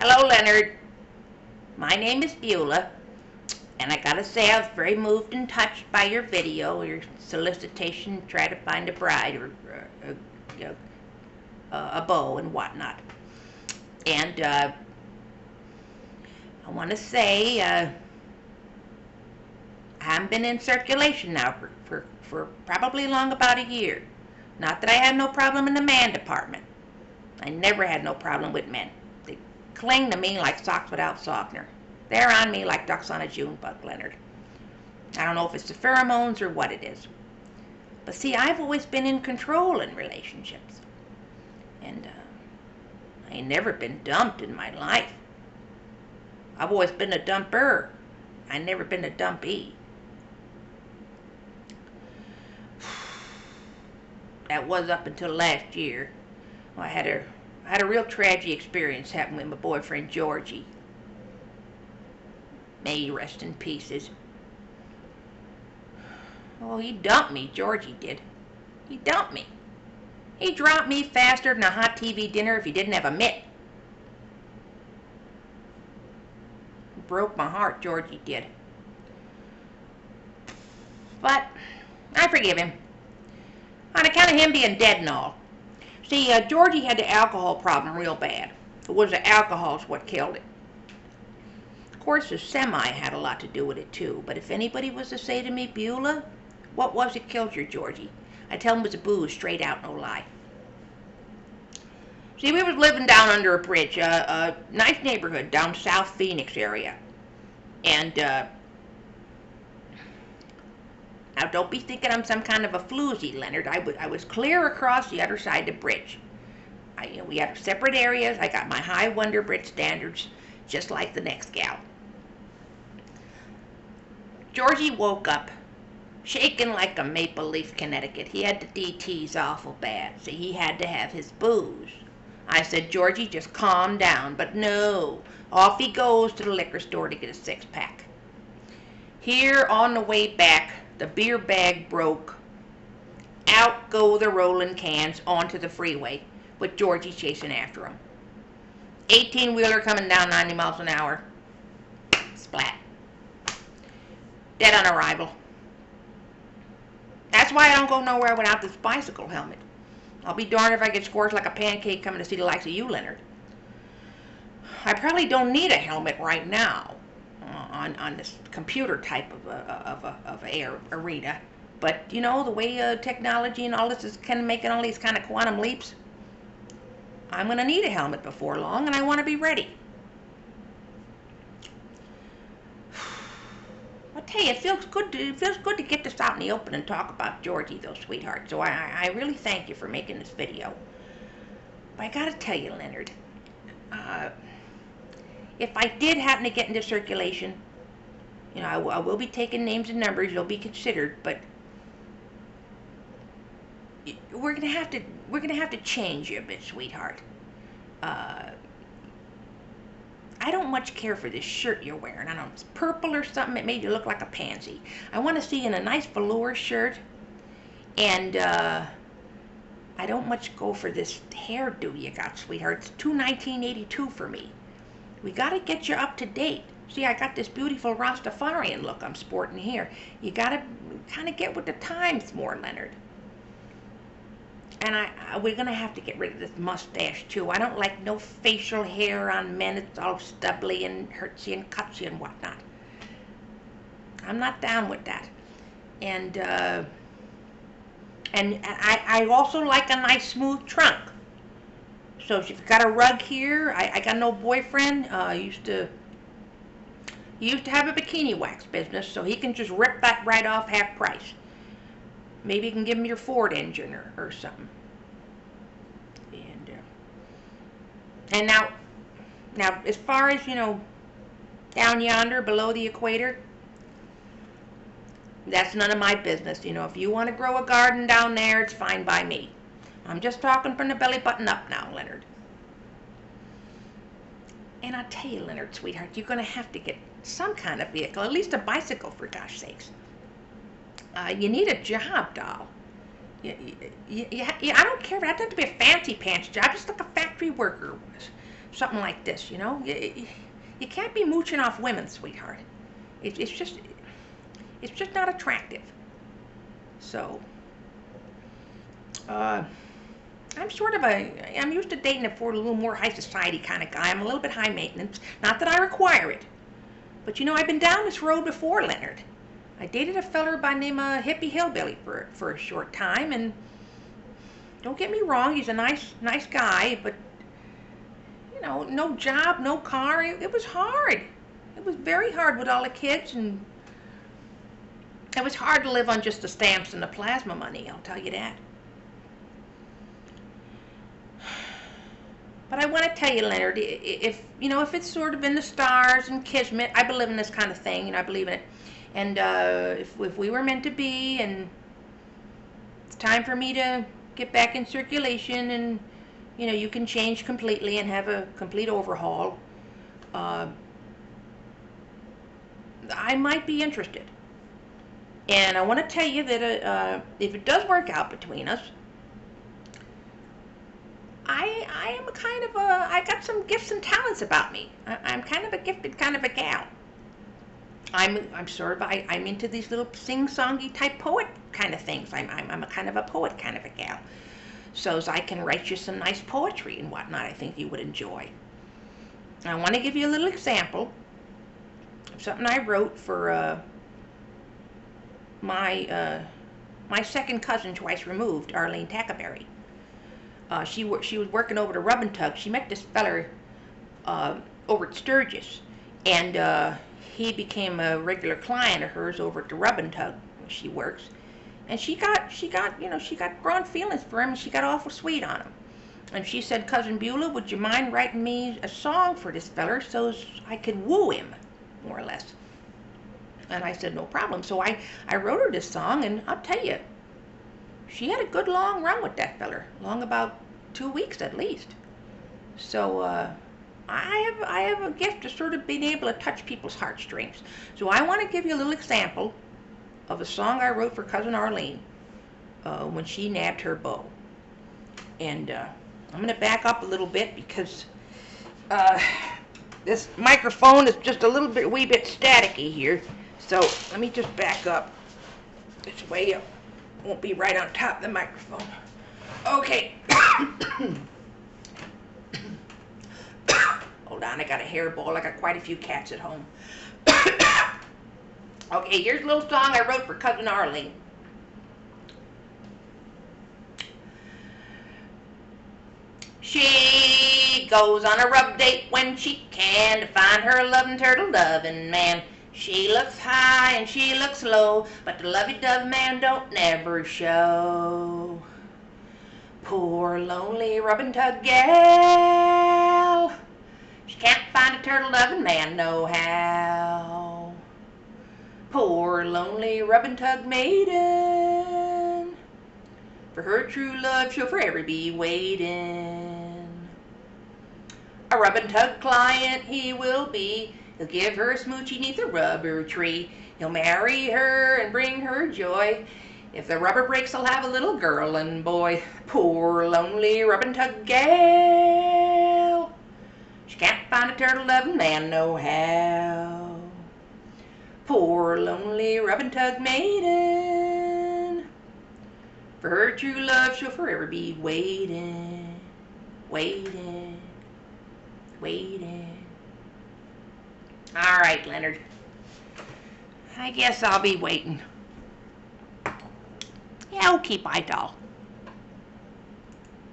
Hello, Leonard. My name is Beula, and I gotta say I was very moved and touched by your video, your solicitation to try to find a bride or you know, a beau and whatnot. And I want to say I haven't been in circulation now for probably long about a year. Not that I have no problem in the man department. I never had no problem with men. They cling to me like socks without softener. They're on me like ducks on a June bug, Leonard. I don't know if it's the pheromones or what it is. But see, I've always been in control in relationships. And I ain't never been dumped in my life. I've always been a dumper. I never been a dumpee. That was up until last year. I had a real tragic experience happen with my boyfriend Georgie. May he rest in pieces. Oh, he dumped me, Georgie did. He dumped me. He dropped me faster than a hot TV dinner if he didn't have a mitt. Broke my heart, Georgie did. But I forgive him. On account of him being dead and all. See, Georgie had the alcohol problem real bad. It was the alcohol's what killed it. Of course, the semi had a lot to do with it too, but if anybody was to say to me, Beula, what was it killed your Georgie? I tell him it was the booze, straight out, no lie. See, we was living down under a bridge, a nice neighborhood down South Phoenix area. And, now don't be thinking I'm some kind of a floozy, Leonard. I was clear across the other side of the bridge. We had separate areas. I got my high Wonder Brit standards, just like the next gal. Georgie woke up, shaking like a maple leaf, Connecticut. He had the DTs awful bad, so he had to have his booze. I said, Georgie, just calm down. But no, off he goes to the liquor store to get a six-pack. Here on the way back, the beer bag broke. Out go the rolling cans onto the freeway, with Georgie chasing after him. 18-wheeler coming down 90 miles an hour. Splat. Dead on arrival. That's why I don't go nowhere without this bicycle helmet. I'll be darned if I get scorched like a pancake coming to see the likes of you, Leonard. I probably don't need a helmet right now on this computer type of arena. But, you know, the way technology and all this is kind of making all these kind of quantum leaps, I'm going to need a helmet before long, and I want to be ready. I'll tell you, it feels good to get this out in the open and talk about Georgie, though, sweetheart. So I really thank you for making this video. But I got to tell you, Leonard, if I did happen to get into circulation, you know, I will be taking names and numbers. You'll be considered, but we're gonna have to change you a bit, sweetheart. I don't much care for this shirt you're wearing. I don't know, it's purple or something. It made you look like a pansy. I want to see you in a nice velour shirt, and I don't much go for this hairdo you got, sweetheart. It's too 1982 for me. We got to get you up to date. See, I got this beautiful Rastafarian look I'm sporting here. You got to kind of get with the times more, Leonard. And we're going to have to get rid of this mustache, too. I don't like no facial hair on men. It's all stubbly and hurtsy and cutsy and whatnot. I'm not down with that. And I also like a nice smooth trunk. So if you've got a rug here, I got no boyfriend. He used to have a bikini wax business, so he can just rip that right off half price. Maybe you can give him your Ford engine or something. And now, as far as, you know, down yonder below the equator, that's none of my business. You know, if you want to grow a garden down there, it's fine by me. I'm just talking from the belly button up now, Leonard. And I'll tell you, Leonard, sweetheart, you're going to have to get some kind of vehicle, at least a bicycle, for gosh sakes. You need a job, doll. I don't care. It doesn't have to be a fancy pants job, just like a factory worker was. something like this, you know. You can't be mooching off women, sweetheart. It's just not attractive. So, I'm used to dating a little more high society kind of guy. I'm a little bit high maintenance. Not that I require it. But you know, I've been down this road before, Leonard. I dated a feller by the name of Hippie Hillbilly for a short time, and don't get me wrong, he's a nice guy, but you know, no job, no car. It was hard. It was very hard with all the kids, and it was hard to live on just the stamps and the plasma money, I'll tell you that. But I want to tell you, Leonard, if it's sort of in the stars and kismet, I believe in this kind of thing, you know, I believe in it. And if we were meant to be, and it's time for me to get back in circulation, and you know, you can change completely and have a complete overhaul, I might be interested. And I want to tell you that if it does work out between us, I am I got some gifts and talents about me. I'm kind of a gifted kind of a gal. I'm into these little sing-songy type poet kind of things. I'm a kind of a poet kind of a gal. So as I can write you some nice poetry and whatnot, I think you would enjoy. I want to give you a little example of something I wrote for my second cousin twice removed, Arlene Tackaberry. She was working over the Rub and Tug. She met this feller over at Sturgis, and he became a regular client of hers over at the Rub and Tug where she works. And she got growing feelings for him, and she got awful sweet on him. And she said, "Cousin Beula, would you mind writing me a song for this feller so I could woo him, more or less?" And I said, "No problem." So I wrote her this song, and I'll tell you, she had a good long run with that feller, long about 2 weeks at least. So I have a gift of sort of being able to touch people's heartstrings. So I want to give you a little example of a song I wrote for Cousin Arlene when she nabbed her beau. And I'm going to back up a little bit because this microphone is just a wee bit staticky here. So let me just back up this way. It won't be right on top of the microphone. Okay. Hold on, I got a hairball. I got quite a few cats at home. Okay, here's a little song I wrote for Cousin Arlene. She goes on a rub date when she can to find her lovin' turtle lovin' man. She looks high and she looks low, but the lovey-dove man don't never show. Poor lonely rub-and-tug gal, she can't find a turtle lovin' man no how. Poor lonely rub-and-tug maiden, for her true love she'll forever be waitin'. A rub-and-tug client he will be, he'll give her a smoochie neath a rubber tree. He'll marry her and bring her joy. If the rubber breaks, he'll have a little girl and boy. Poor lonely rub-and-tug gal, she can't find a turtle-loving man no how. Poor lonely rub-and-tug maiden, for her true love she'll forever be waiting, waiting, waiting. All right, Leonard. I guess I'll be waiting. Yeah, okay, bye, doll.